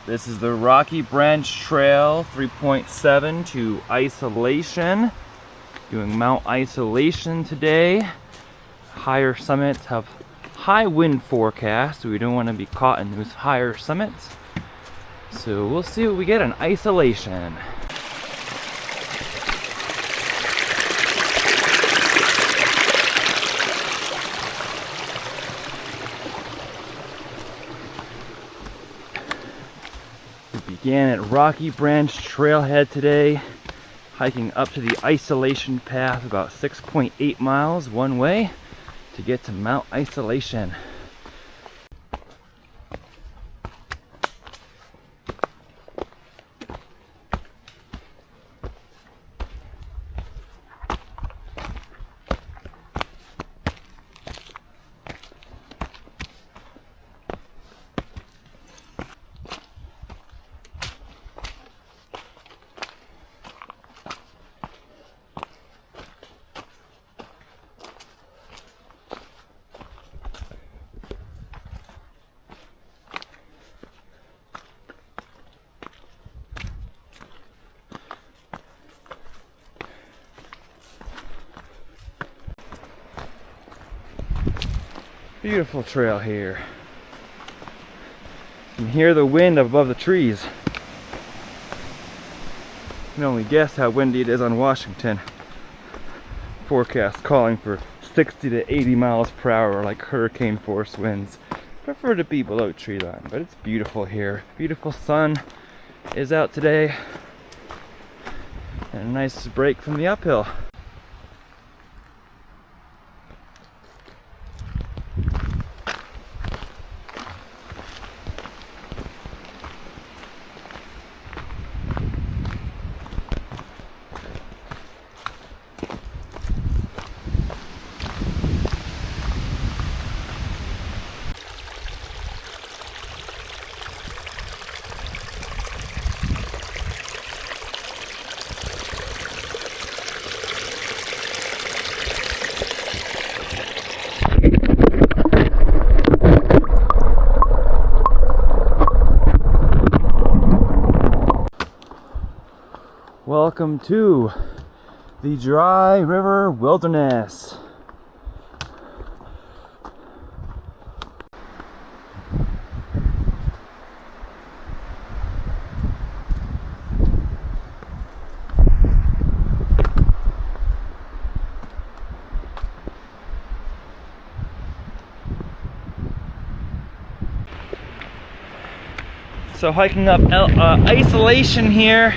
This is the Rocky Branch Trail 3.7 to Isolation. Doing Mount Isolation today. Higher summits have high wind forecast, so we don't want to be caught in those higher summits. So we'll see what we get in Isolation. Began at Rocky Branch Trailhead today, hiking up to the Isolation Path about 6.8 miles one way to get to Mount Isolation. Beautiful trail here. You can hear the wind above the trees. You can only guess how windy it is on Washington. Forecast calling for 60 to 80 miles per hour, like hurricane force winds. Prefer to be below tree line, but it's beautiful here. Beautiful sun is out today, and a nice break from the uphill. Welcome to the Dry River Wilderness. So hiking up Isolation here.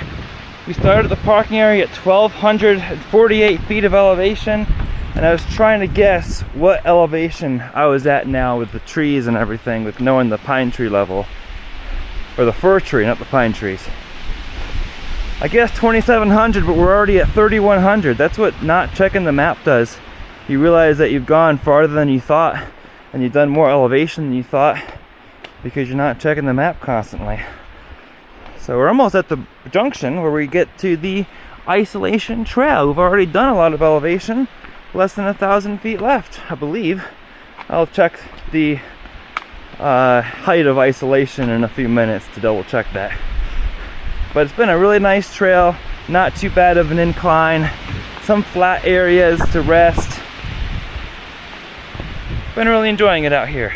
We started the parking area at 1,248 feet of elevation, and I was trying to guess what elevation I was at now with the trees and everything, with knowing the pine tree level, or the fir tree, not the pine trees. I guess 2,700, but we're already at 3,100. That's what not checking the map does. You realize that you've gone farther than you thought, and you've done more elevation than you thought, because you're not checking the map constantly. So we're almost at the junction where we get to the Isolation Trail. We've already done a lot of elevation, less than 1,000 feet left, I believe. I'll check the height of Isolation in a few minutes to double check that. But it's been a really nice trail, not too bad of an incline, some flat areas to rest. Been really enjoying it out here.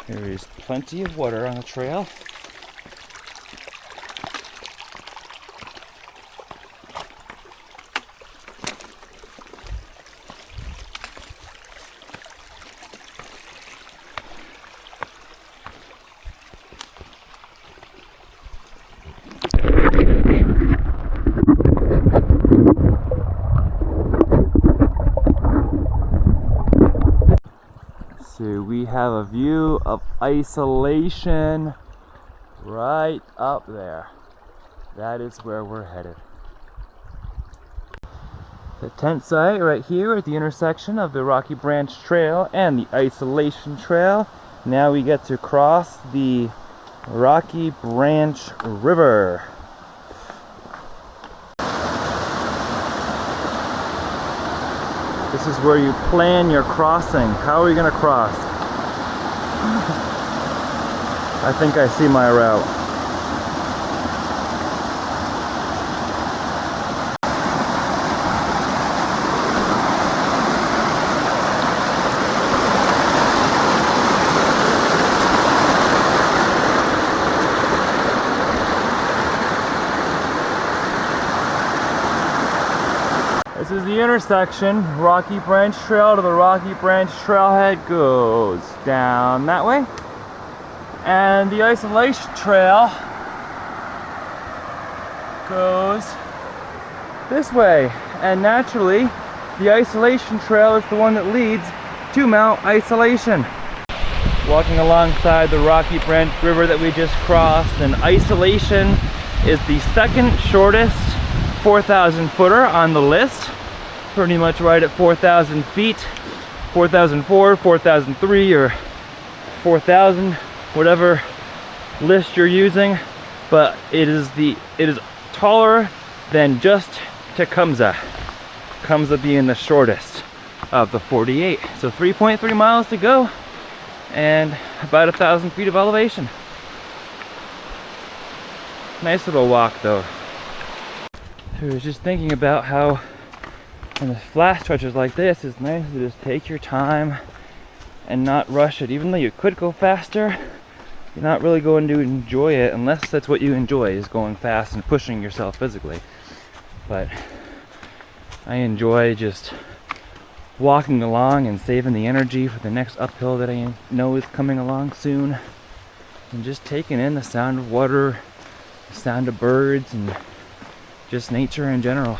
There is plenty of water on the trail. So we have a view of Isolation right up there. That is where we're headed. The tent site right here at the intersection of the Rocky Branch Trail and the Isolation Trail. Now we get to cross the Rocky Branch River. This is where you plan your crossing. How are you going to cross? I think I see my route. This is the intersection. Rocky Branch Trail to the Rocky Branch Trailhead goes down that way. And the Isolation Trail goes this way. And naturally, the Isolation Trail is the one that leads to Mount Isolation. Walking alongside the Rocky Branch River that we just crossed, and Isolation is the second shortest 4,000 footer on the list. Pretty much right at 4,000 feet. 4,004, 4,003, or 4,000, whatever list you're using. But it is taller than just Tecumseh. Tecumseh being the shortest of the 48. So 3.3 miles to go and about 1,000 feet of elevation. Nice little walk though. I was just thinking about how in the flat stretches like this, it's nice to just take your time and not rush it. Even though you could go faster, you're not really going to enjoy it unless that's what you enjoy, is going fast and pushing yourself physically. But I enjoy just walking along and saving the energy for the next uphill that I know is coming along soon, and just taking in the sound of water, the sound of birds, and just nature in general.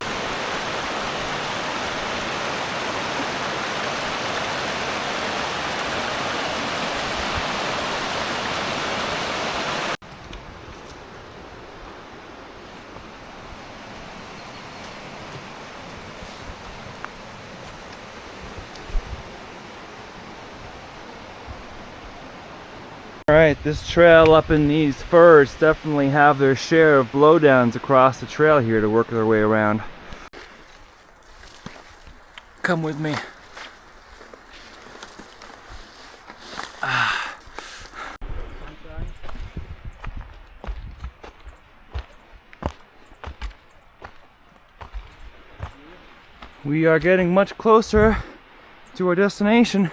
Alright, this trail up in these firs definitely have their share of blowdowns across the trail here to work their way around. Come with me. We are getting much closer to our destination.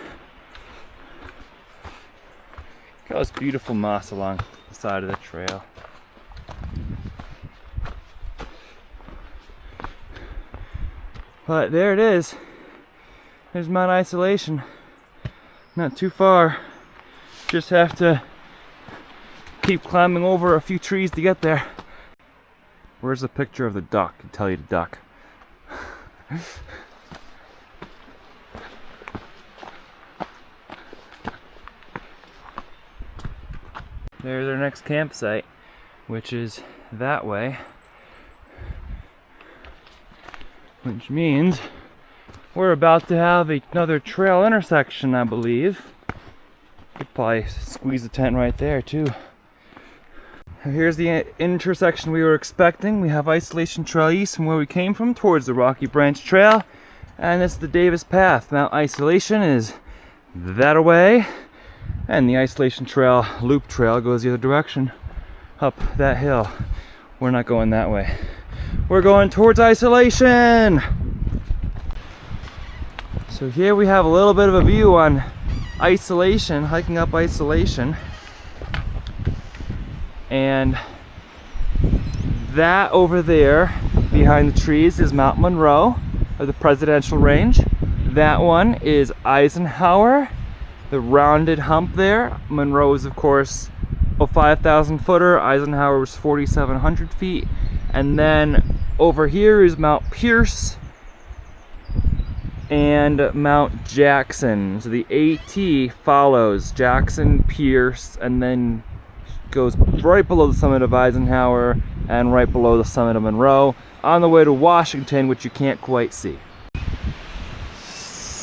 Look at this beautiful moss along the side of the trail. But there it is. There's Mount Isolation. Not too far. Just have to keep climbing over a few trees to get there. Where's the picture of the duck to tell you to duck? There's our next campsite, which is that way. Which means we're about to have another trail intersection, I believe. Could probably squeeze the tent right there too. Here's the intersection we were expecting. We have Isolation Trail East from where we came from towards the Rocky Branch Trail. And it's the Davis Path. Mount Isolation is that away. And the Isolation Trail loop trail goes the other direction up that hill. We're not going that way. We're going towards Isolation. So here we have a little bit of a view on Isolation, hiking up Isolation. And that over there behind the trees is Mount Monroe, or the Presidential Range. That one is Eisenhauer, the rounded hump there. Monroe is of course a 5,000 footer, Eisenhauer was 4,700 feet. And then over here is Mount Pierce and Mount Jackson. So the AT follows Jackson, Pierce, and then goes right below the summit of Eisenhauer and right below the summit of Monroe on the way to Washington, which you can't quite see.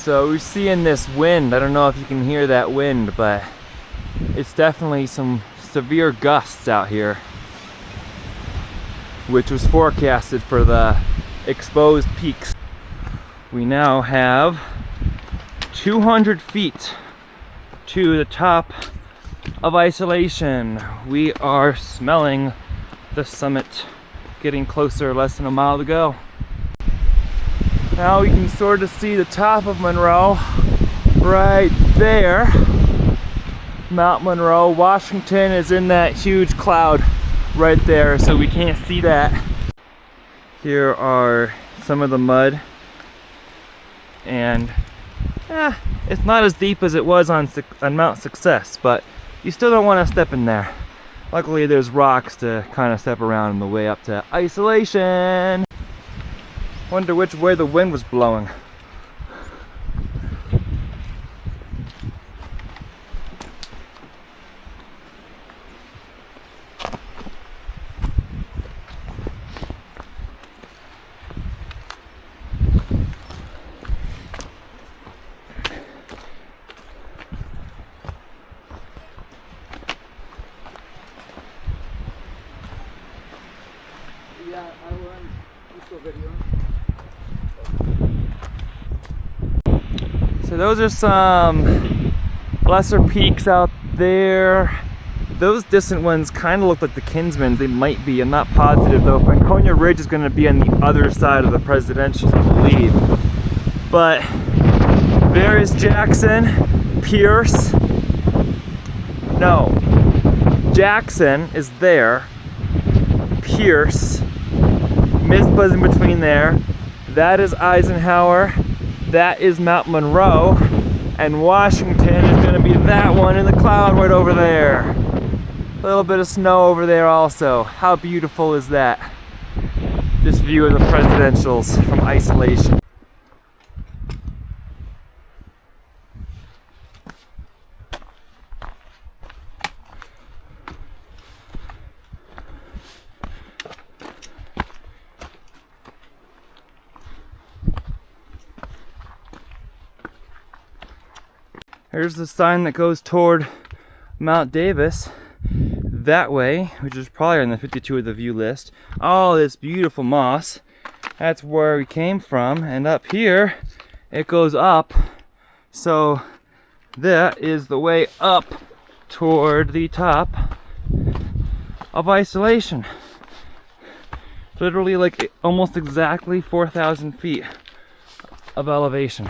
So we're seeing this wind. I don't know if you can hear that wind, but it's definitely some severe gusts out here, which was forecasted for the exposed peaks. We now have 200 feet to the top of Isolation. We are smelling the summit, getting closer, less than a mile to go. Now we can sort of see the top of Monroe right there. Mount Monroe. Washington is in that huge cloud right there, so we can't see that. Here are some of the mud, and it's not as deep as it was on Mount Success, but you still don't want to step in there. Luckily there's rocks to kind of step around on the way up to Isolation. Wonder which way the wind was blowing. Yeah, I will video. So those are some lesser peaks out there. Those distant ones kind of look like the Kinsmans. They might be, I'm not positive though. Franconia Ridge is going to be on the other side of the presidential, I believe. But there is Jackson, Pierce. No, Jackson is there. Pierce, Mizpah's in between there. That is Eisenhauer. That is Mount Monroe. And Washington is going to be that one in the cloud right over there. A little bit of snow over there also. How beautiful is that? This view of the presidentials from Isolation. Here's the sign that goes toward Mount Davis that way, which is probably on the 52 of the view list. All this beautiful moss. That's where we came from. And up here, it goes up. So that is the way up toward the top of Isolation. Literally like almost exactly 4,000 feet of elevation.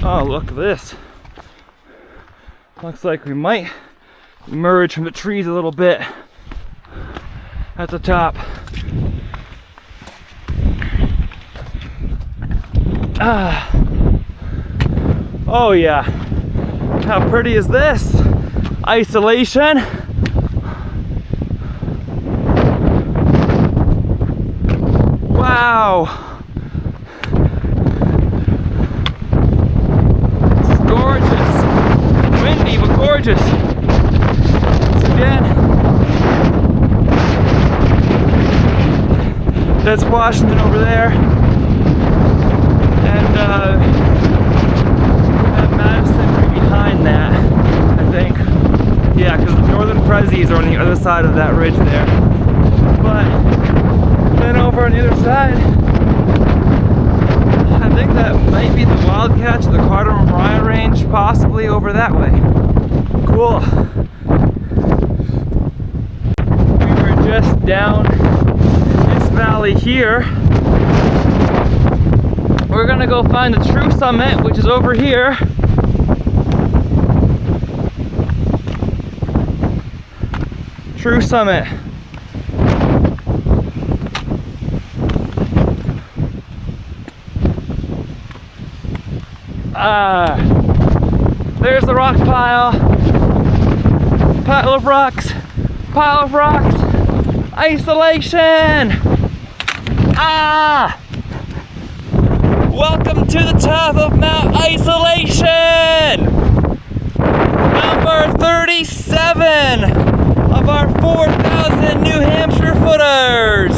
Oh, look at this. Looks like we might emerge from the trees a little bit at the top. Oh yeah. How pretty is this? Isolation. Wow. Gorgeous. So again, that's Washington over there, and Madison right behind that, I think. Yeah, because the northern Prezzies are on the other side of that ridge there. But then over on the other side, I think that might be the Wildcats, the Carter-Mariah range, possibly over that way. Cool. We were just down this valley here. We're gonna go find the true summit, which is over here. True summit. There's the rock pile. Pile of rocks. Pile of rocks. Isolation. Welcome to the top of Mount Isolation. our 37 of our 4,000 New Hampshire footers.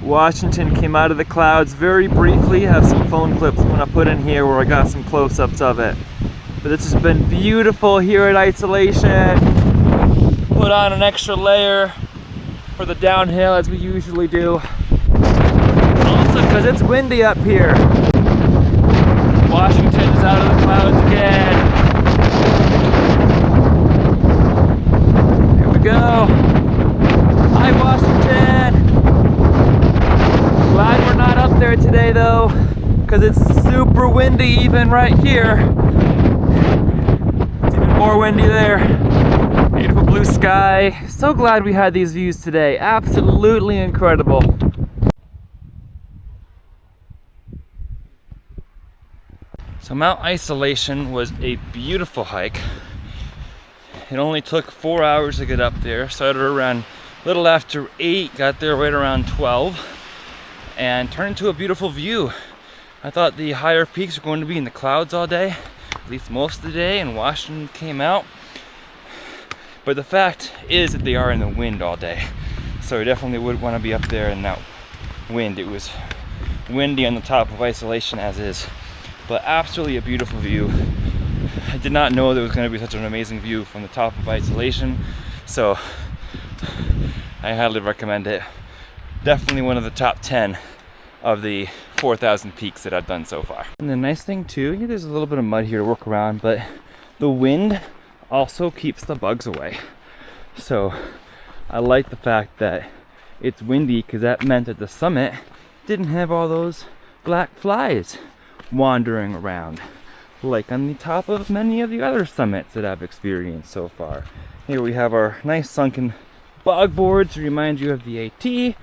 Washington came out of the clouds very briefly. I have some phone clips I'm gonna put in here where I got some close-ups of it. But this has been beautiful here at Isolation. Put on an extra layer for the downhill as we usually do. Also because it's windy up here. Washington's out of the clouds again. Here we go. Hi Washington. Glad we're not up there today though, because it's super windy even right here. It's even more windy there. Beautiful blue sky. So glad we had these views today. Absolutely incredible. So Mount Isolation was a beautiful hike. It only took 4 hours to get up there. Started around a little after 8, got there right around 12. And turned into a beautiful view. I thought the higher peaks were going to be in the clouds all day, at least most of the day, and Washington came out. But the fact is that they are in the wind all day. So we definitely would want to be up there in that wind. It was windy on the top of Isolation as is, but absolutely a beautiful view. I did not know there was going to be such an amazing view from the top of Isolation, so I highly recommend it. Definitely one of the top 10 of the 4,000 peaks that I've done so far. And the nice thing too, there's a little bit of mud here to work around, but the wind also keeps the bugs away. So I like the fact that it's windy because that meant that the summit didn't have all those black flies wandering around like on the top of many of the other summits that I've experienced so far. Here we have our nice sunken bog board to remind you of the AT.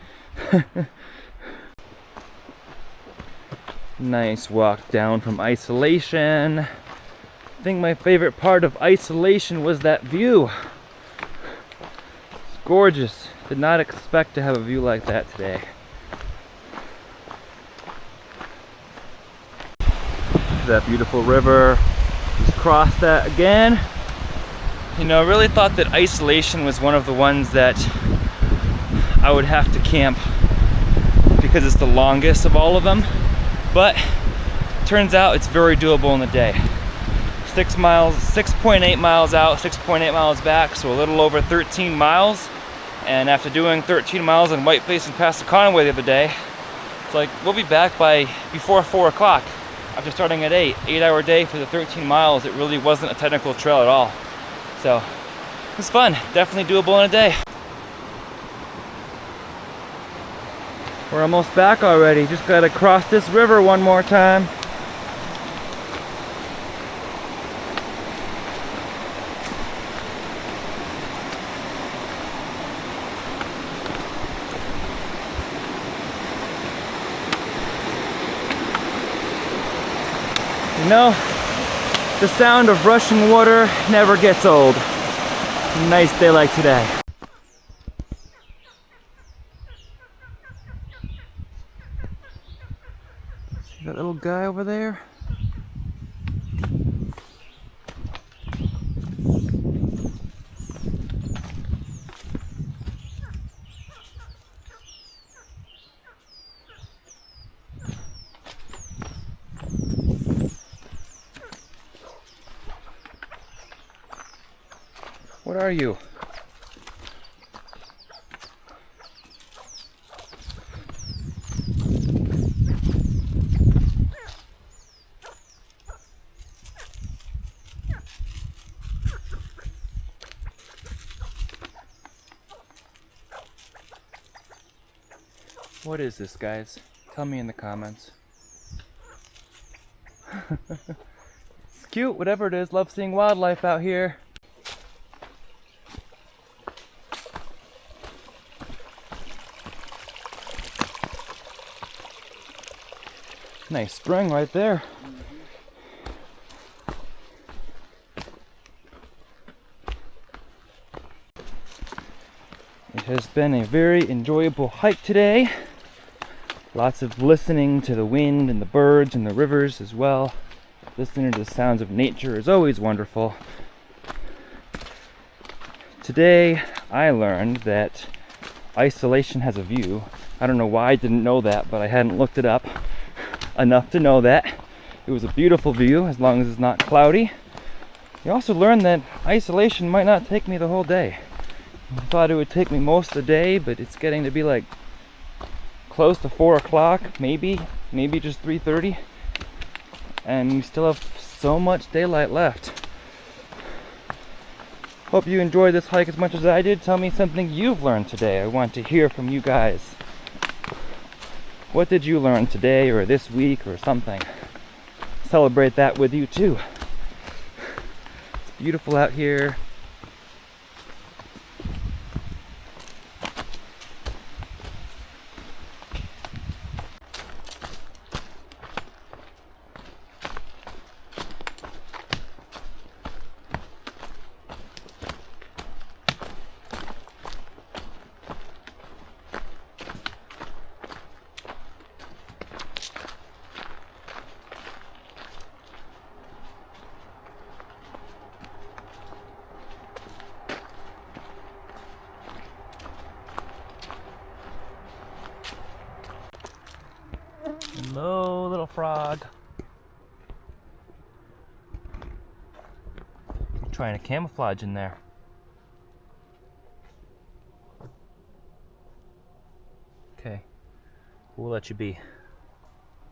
Nice walk down from Isolation. I think my favorite part of Isolation was that view. It's gorgeous. Did not expect to have a view like that today. That beautiful river. Just cross that again. You know, I really thought that Isolation was one of the ones that I would have to camp because it's the longest of all of them, but turns out it's very doable in the day. 6 miles, 6.8 miles out, 6.8 miles back, so a little over 13 miles. And after doing 13 miles in Whiteface and past the Conway the other day, it's like we'll be back by before 4 o'clock after starting at 8-hour day for the 13 miles. It really wasn't a technical trail at all, so it was fun. Definitely doable in a day. We're almost back already. Just gotta cross this river one more time. You know, the sound of rushing water never gets old. A nice day like today. See that little guy over there? What are you? What is this, guys? Tell me in the comments. It's cute, whatever it is. Love seeing wildlife out here. Nice spring right there. It has been a very enjoyable hike today. Lots of listening to the wind and the birds and the rivers as well. Listening to the sounds of nature is always wonderful. Today I learned that isolation has a view. I don't know why I didn't know that, but I hadn't looked it up enough to know that. It was a beautiful view as long as it's not cloudy. You also learned that isolation might not take me the whole day. I thought it would take me most of the day, but it's getting to be like close to 4 o'clock, maybe just 3:30, and we still have so much daylight left. Hope you enjoyed this hike as much as I did. Tell me something you've learned today. I want to hear from you guys. What did you learn today or this week or something? Celebrate that with you too. It's beautiful out here. Hello, little frog. I'm trying to camouflage in there. Okay, we'll let you be.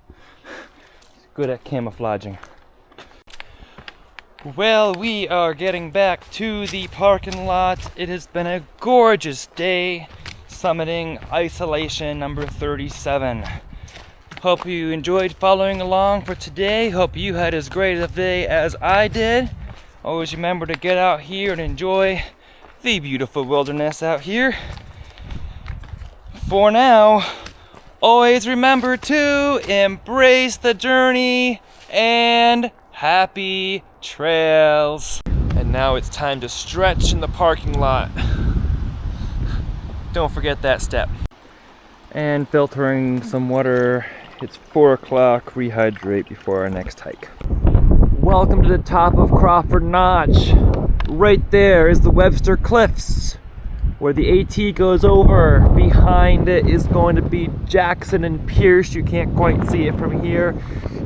He's good at camouflaging. Well, we are getting back to the parking lot. It has been a gorgeous day, summiting isolation number 37. Hope you enjoyed following along for today. Hope you had as great a day as I did. Always remember to get out here and enjoy the beautiful wilderness out here. For now, always remember to embrace the journey and happy trails. And now it's time to stretch in the parking lot. Don't forget that step. And filtering some water. It's 4 o'clock, rehydrate before our next hike. Welcome to the top of Crawford Notch. Right there is the Webster Cliffs, where the AT goes over. Behind it is going to be Jackson and Pierce. You can't quite see it from here.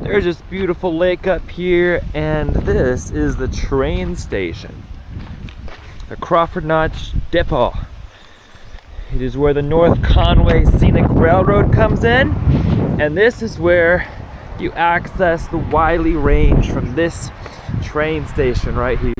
There's this beautiful lake up here, and this is the train station. The Crawford Notch Depot. It is where the North Conway Scenic Railroad comes in. And this is where you access the Wiley Range from this train station right here.